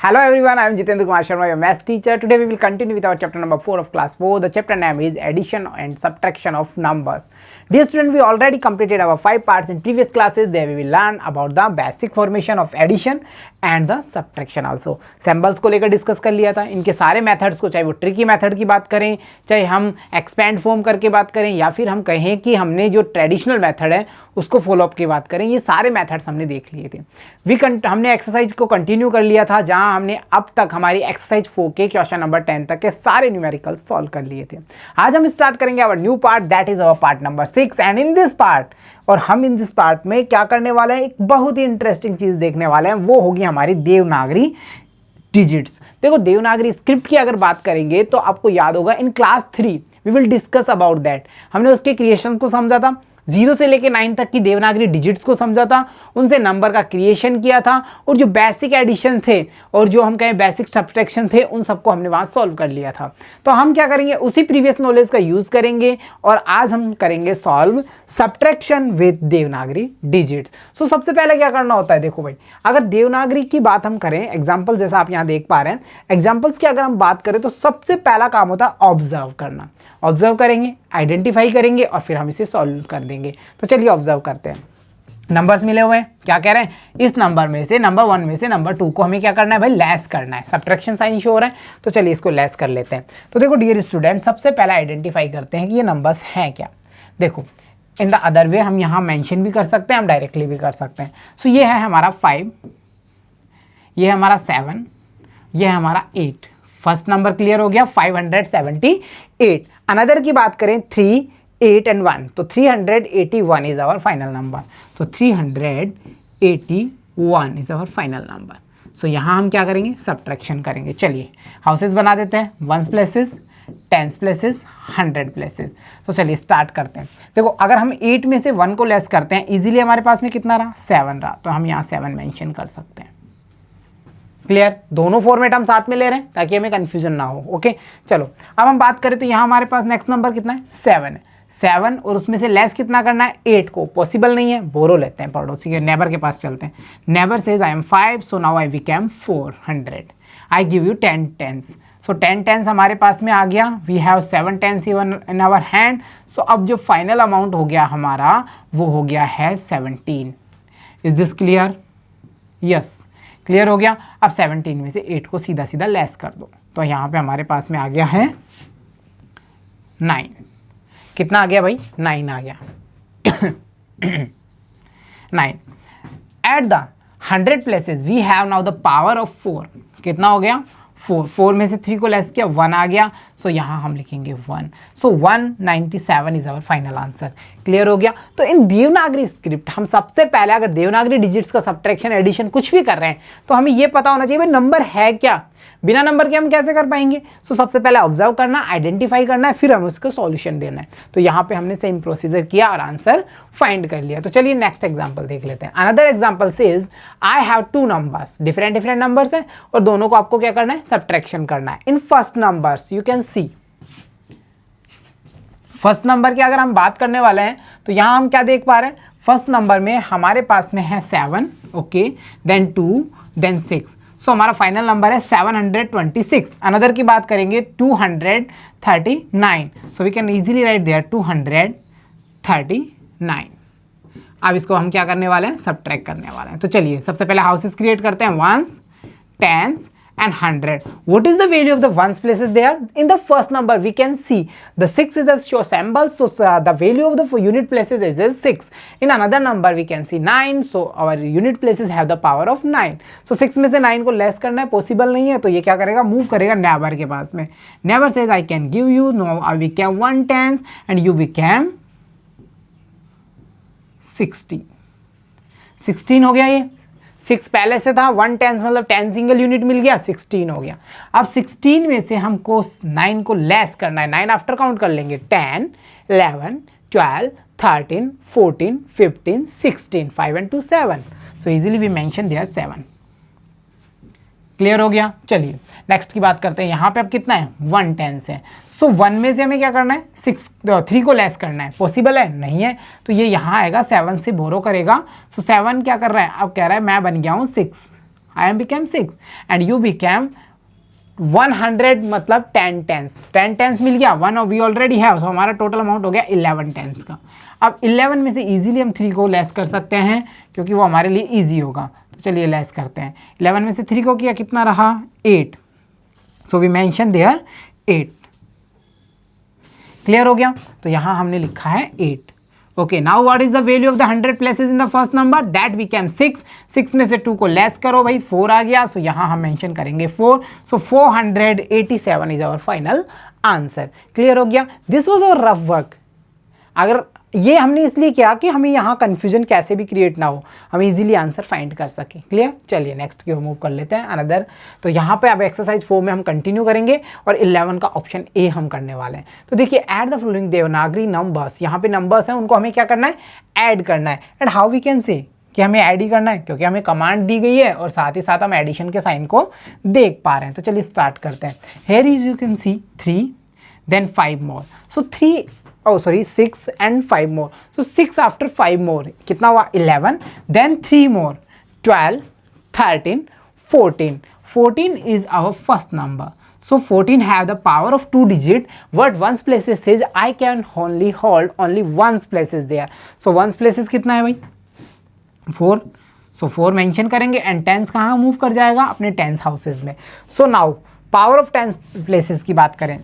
Hello everyone, I am Jitendra Kumar Sharma, your maths teacher. Today we will continue with our chapter number 4 of class 4. The chapter name is addition and subtraction of numbers. Dear student, we already completed our 5 parts in previous classes. There we will learn about the basic formation of addition and the subtraction also. Symbols को लेकर discuss कर लिया था, इनके सारे methods को, चाहे वो ट्रिकी मेथड की बात करें, चाहे हम एक्सपेंड फॉर्म करके बात करें, या फिर हम कहें कि हमने जो ट्रेडिशनल मेथड है उसको फॉलोअप की बात करें, ये सारे मेथड्स हमने देख लिए थे. हमने एक्सरसाइज को कंटिन्यू कर लिया था, जहां हमने अब तक हमारी एक्सरसाइज 4 के क्वेश्चन नंबर 10 तक के सारे न्यूमेरिकल सॉल्व कर लिए थे. आज हम स्टार्ट करेंगे our new part, that is our part number 6. And in this part, और हम इन दिस पार्ट में क्या करने वाले हैं, एक बहुत ही इंटरेस्टिंग चीज देखने वाले हैं, वो होगी हमारी देवनागरी डिजिट्स. देखो, देवनागरी स्क्रिप्ट की अगर बात करेंगे तो आपको याद होगा in class 3 we will discuss about that. हमने उसके क्रिएशन को समझा था, 0 से लेकर 9 तक की देवनागरी डिजिट्स को समझा था, उनसे नंबर का क्रिएशन किया था, और जो बेसिक एडिशन थे और जो हम कहें बेसिक सब्ट्रैक्शन थे, उन सबको हमने वहाँ सॉल्व कर लिया था. तो हम क्या करेंगे, उसी प्रीवियस नॉलेज का यूज़ करेंगे और आज हम करेंगे solve subtraction with Devanagari digits. So सबसे पहले क्या करना होता है, देखो भाई, अगर देवनागरी की बात हम करें, एग्जाम्पल जैसा आप यहाँ देख पा रहे हैं, एग्जाम्पल्स की अगर हम बात करें तो सबसे पहला काम होता है ऑब्जर्व करना. ऑब्जर्व करेंगे, आइडेंटिफाई करेंगे और फिर हम इसे सॉल्व कर देंगे. तो चलिए ऑब्जर्व करते हैं. नंबर्स मिले हुए हैं, क्या कह रहे हैं, इस नंबर में से नंबर 1 में से नंबर 2 को हमें क्या करना है भाई, लेस करना है. सब्ट्रैक्शन साइन शो हो रहा है, तो चलिए इसको लेस कर लेते हैं. तो देखो डियर स्टूडेंट, सबसे पहले आइडेंटिफाई करते हैं कि ये नंबर्स हैं क्या. देखो, इन द अदर वे हम यहाँ मेंशन भी कर सकते हैं, हम डायरेक्टली भी कर सकते हैं. सो ये है हमारा 5, ये है हमारा 7, ये है हमारा 8. फर्स्ट नंबर क्लियर हो गया, 578. अनदर की बात करें 3, 8 एंड 1, तो 381 इज आवर फाइनल नंबर. तो 381 इज आवर फाइनल नंबर. सो यहाँ हम क्या करेंगे, सब्ट्रैक्शन करेंगे. चलिए हाउसेस बना देते हैं, 1s places, 10s places, 100 places. तो चलिए स्टार्ट करते हैं. देखो, अगर हम 8 में से 1 को लेस करते हैं, इजीली हमारे पास में कितना रहा, 7 रहा. तो हम यहाँ 7 मेंशन कर सकते हैं. क्लियर, दोनों फॉर्मेट हम साथ में ले रहे हैं ताकि हमें कंफ्यूजन ना हो. ओके, चलो अब हम बात करें तो यहाँ हमारे पास नेक्स्ट नंबर कितना है, 7 है. 7 और उसमें से लेस कितना करना है, 8 को. पॉसिबल नहीं है, बोरो लेते हैं, पड़ोसी के नेबर के पास चलते हैं. Neighbour says I'm 5, so now I become 400. I give you 10 10s. So 10 10s हमारे पास में आ गया. We have 7 10s in our hand. So अब जो फाइनल अमाउंट हो गया हमारा, वो हो गया है 17. Is this clear? Yes, clear हो गया. अब 17 में से 8 को सीधा सीधा लेस कर दो, तो यहाँ पे हमारे पास में आ गया है 9. कितना आ गया भाई, 9 आ गया. 9. At the 100 places we have now the power of 4. कितना हो गया, 4. 4 में से 3 को लेस किया, 1 आ गया. सो यहाँ हम लिखेंगे 1. So 197 is our final answer. Clear हो गया. तो इन देवनागरी स्क्रिप्ट हम सबसे पहले, अगर देवनागरी डिजिट्स का सब्ट्रैक्शन एडिशन कुछ भी कर रहे हैं, तो हमें ये पता होना चाहिए भाई नंबर है क्या. बिना नंबर के हम कैसे कर पाएंगे. सो सबसे पहले ऑब्जर्व करना, आइडेंटिफाई करना है, फिर हमें उसका सॉल्यूशन देना है. तो यहाँ पे हमने सेम प्रोसीजर किया और आंसर फाइंड कर लिया. तो चलिए नेक्स्ट एग्जांपल देख लेते हैं. Another example says I have 2 numbers, different numbers हैं और दोनों को आपको क्या करना है, सब्ट्रैक्शन करना है. In first numbers you can C, first number की अगर हम बात करने वाले हैं तो यहां हम क्या देख पा रहे हैं, फर्स्ट नंबर में हमारे पास में है 7, ओके, देन 2, देन 6. सो हमारा फाइनल नंबर है 726. अनदर की बात करेंगे 239. So we can easily write there 239. अब इसको हम क्या करने वाले हैं, सब्ट्रैक्ट करने वाले हैं. तो चलिए सबसे पहले हाउसेस क्रिएट करते हैं, 1s, 10s and 100. What is the value of the ones places there? In the first number we can see the 6 is a show symbol, so the value of the unit places is 6. In another number we can see 9, so our unit places have the power of 9. So 6 में से 9 को less करना है, possible नहीं है, तो ये क्या करेगा, मूव करेगा नेबर के पास में. Neighbour says I can give you, no I became 1 10s and you became 16. 16 हो गया. ये 6 पहले से था, 1 10s मतलब 10 सिंगल यूनिट मिल गया, 16 हो गया. अब 16 में से हमको 9 को लेस करना है. 9 आफ्टर काउंट कर लेंगे, 10 11 12 13 14 15 16. 5 and 2 7. So easily we mention there 7. Clear हो गया. चलिए नेक्स्ट की बात करते हैं. यहाँ पे अब कितना है, 1 10s है. सो 1 में से हमें क्या करना है, 3 को लेस करना है. पॉसिबल है, नहीं है, तो ये यहाँ आएगा, 7 से बोरो करेगा. सो 7 क्या कर रहा है, अब कह रहा है मैं बन गया हूँ 6. I am became 6 and you became 100 मतलब 10 टेंस, 10 टेंस मिल गया, 1 वी ऑलरेडी है, सो हमारा टोटल अमाउंट हो गया 11 टेंस का। अब 11 में से इजीली हम 3 को लेस कर सकते हैं क्योंकि वो हमारे लिए इजी होगा, तो चलिए लेस करते हैं। 11 में से 3 को किया, कितना रहा 8, so we mention there 8। Clear हो गया, तो यहाँ हमने लिखा है 8। Okay, now what is the value of the 100 places in the first number, that became 6। 6 में से 2 को लेस करो भाई, 4 आ गया, सो यहाँ हम मेंशन करेंगे 4, so 487 is our final answer. Clear हो गया, this was our rough work. अगर ये हमने इसलिए किया कि हमें यहाँ कंफ्यूजन कैसे भी क्रिएट ना हो, हम इजीली आंसर फाइंड कर सकें। क्लियर, चलिए नेक्स्ट की ओर मूव कर लेते हैं अनदर। तो यहाँ पे अब एक्सरसाइज 4 में हम कंटिन्यू करेंगे और 11 का ऑप्शन ए हम करने वाले हैं। तो देखिए, add the following Devanagari numbers, यहाँ पे नंबर्स हैं, उनको हमें क्या करना है, ऐड करना है। And how we can say कि हमें ऐड ही करना है, क्योंकि हमें कमांड दी गई है और साथ ही साथ हम एडिशन के साइन को देख पा रहे हैं। तो चलिए स्टार्ट करते हैं। Here is you can see 3 then 5 more, so 6 and 5 more, so 6 after 5 more कितना हुआ 11, then 3 more 12, 13, 14. 14 is our first number, so 14 have the power of 2 digit, but ones places says I can only hold only ones places there, so ones places कितना है भाई 4, so 4 mention करेंगे and tens कहाँ move कर जाएगा, अपने tens houses में। So now power of tens places की बात करें,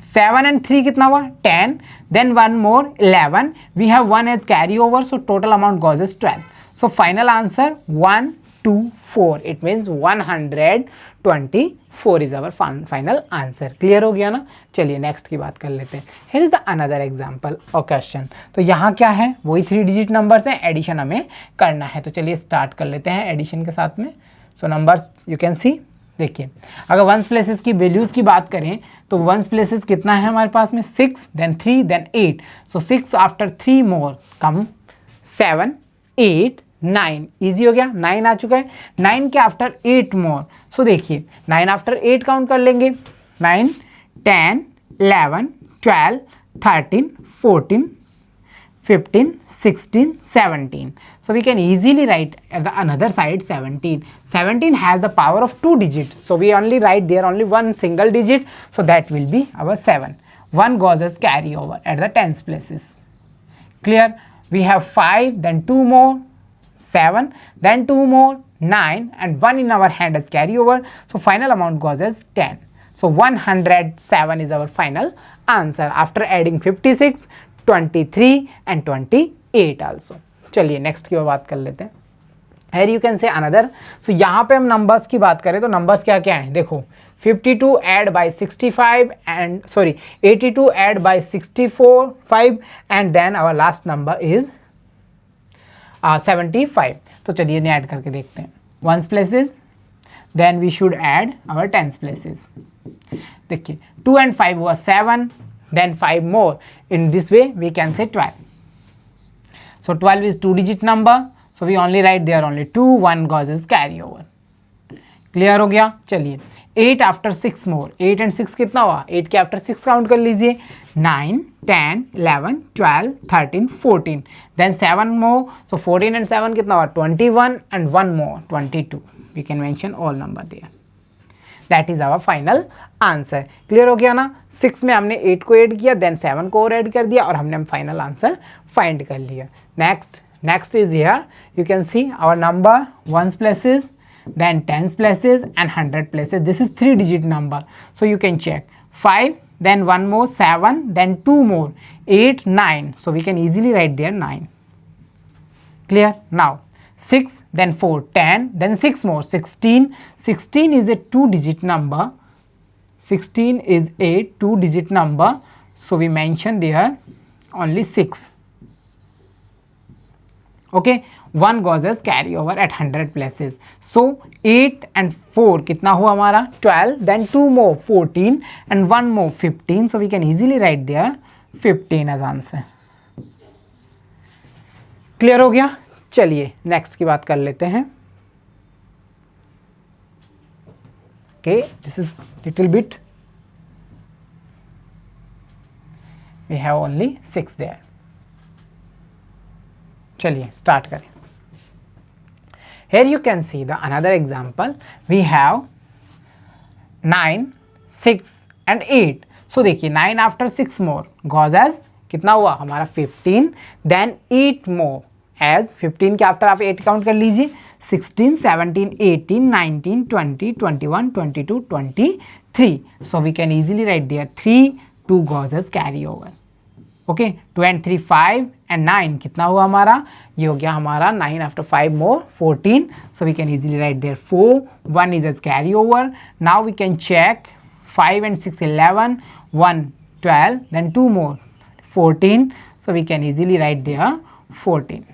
7 and 3 कितना हुआ 10, then 1 more 11, we have 1 as carry over, so total amount goes as 12, so final answer 124, it means 124 is our final answer। Clear हो गया ना, चलिए नेक्स्ट की बात कर लेते हैं। here is the another example or question, तो यहाँ क्या है, वही 3 डिजिट नंबर्स हैं, एडिशन हमें करना है, तो चलिए स्टार्ट कर लेते हैं एडिशन के साथ में। सो नंबर्स यू कैन सी, देखिए अगर वंस प्लेसेस की वैल्यूज़ की बात करें तो वंस प्लेसेस कितना है हमारे पास में 6, देन 3, देन 8, सो 6 आफ्टर 3 मोर कम 7, 8, 9, ईजी हो गया, 9 आ चुका है। 9 के आफ्टर 8 मोर, सो देखिए 9 आफ्टर 8 काउंट कर लेंगे, 9, 10, 11, 12, 13, 14, 15, 16, 17. So we can easily write at the another side 17. 17 has the power of 2 digits. So we only write there only one single digit. So that will be our 7. 1 goes as carry over at the tens places. Clear? We have 5, then 2 more, 7, then 2 more, 9, and 1 in our hand as carry over. So final amount goes as 10. So 107 is our final answer after adding 56, 23 and 28 also। चलिए next की ओर बात कर लेते हैं। Here you can say another, so यहाँ पे हम numbers की बात करें तो नंबर्स क्या क्या हैं, देखो 52 add by 65 and 82 add by 64 5 and then our last number is 75। तो चलिए इन्हें ऐड करके देखते हैं। Once places, then we should add our tens places। देखिए 2 and 5 was 7, then 5 more, in this way we can say 12। so 12 is 2 digit number, so we only write there only 2, 1 goes as carry over। Clear हो गया, चलिए 8 after 6 more, 8 and 6 कितना हुआ, 8 के after 6 count कर लीजिए, 9, 10, 11, 12, 13, 14, then 7 more, so 14 and 7 कितना हुआ 21 and 1 more 22। We can mention all number there, that is our final answer. Clear हो गया ना, 6 में हमने 8 को ऐड किया, देन 7 को और ऐड कर दिया और हमने फाइनल आंसर फाइंड कर लिया। Next is here you can see our number once places, then tens places and 100 places. This is 3 digit number, so you can check 5, then 1 more 7, then 2 more 8, 9, so we can easily write there 9। clear? Now 6, then 4, 10, then 6 more 16, 16 is a 2 digit number, 16 is a 2 digit number, so we mention there only 6। okay, 1 goes as carry over at 100 places, so 8 and 4 कितना हुआ हमारा 12, then 2 more 14 and 1 more 15, so we can easily write there 15 as answer। Clear हो गया, चलिए next की बात कर लेते हैं। okay, this is little bit, we have only 6 there। चलिए स्टार्ट करें। Here you can see the another example. We have 9, 6 and 8. So देखिए 9 after 6 more goes as कितना हुआ हमारा 15, then 8 more as 15 के आफ्टर आप 8 काउंट कर लीजिए 16, 17, 18, 19, 20, 21, 22, 23. So we can easily write there 3, 2 goes as carry over. Okay 2 and 3 5 and 9 कितना हुआ हमारा, ये हो गया हमारा 9 after 5 more 14. So we can easily write there 4, 1 is as carry over. Now we can check 5 and 6 11, 1 12, then 2 more 14. So we can easily write there 14.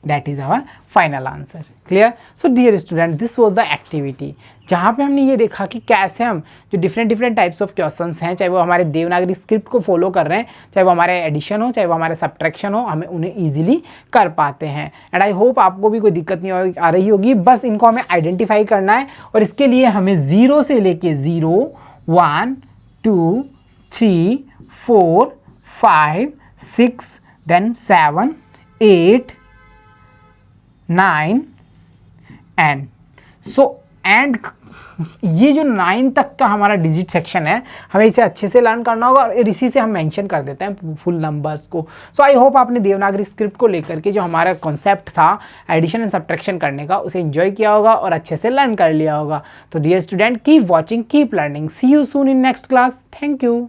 That is our final answer. Clear? So dear student, this was the activity जहाँ पे हमने ये देखा कि कैसे हम जो different types of questions हैं, चाहे वो हमारे देवनागरी स्क्रिप्ट को फॉलो कर रहे हैं, चाहे वो हमारे एडिशन हो, चाहे वो हमारे सब्ट्रैक्शन हो, हमें उन्हें इजीली कर पाते हैं. एंड आई होप आपको भी कोई दिक्कत नहीं आ रही होगी. बस इनको हमें आइडेंटिफाई करना है और इसके लिए हमें 0 से लेके 0, 1, 2, 3, 4, 5, 6, then 7, 8, 9 and so and ये जो 9 तक का हमारा डिजिट सेक्शन है, हमें इसे अच्छे से लर्न करना होगा और इसी से हम मेंशन कर देते हैं फुल नंबर्स को. सो आई होप आपने देवनागरी स्क्रिप्ट को लेकर के जो हमारा कॉन्सेप्ट था एडिशन एंड सब्ट्रैक्शन करने का उसे एंजॉय किया होगा और अच्छे से लर्न कर लिया होगा. तो dear student, keep watching, keep learning. See you soon in next class. Thank you.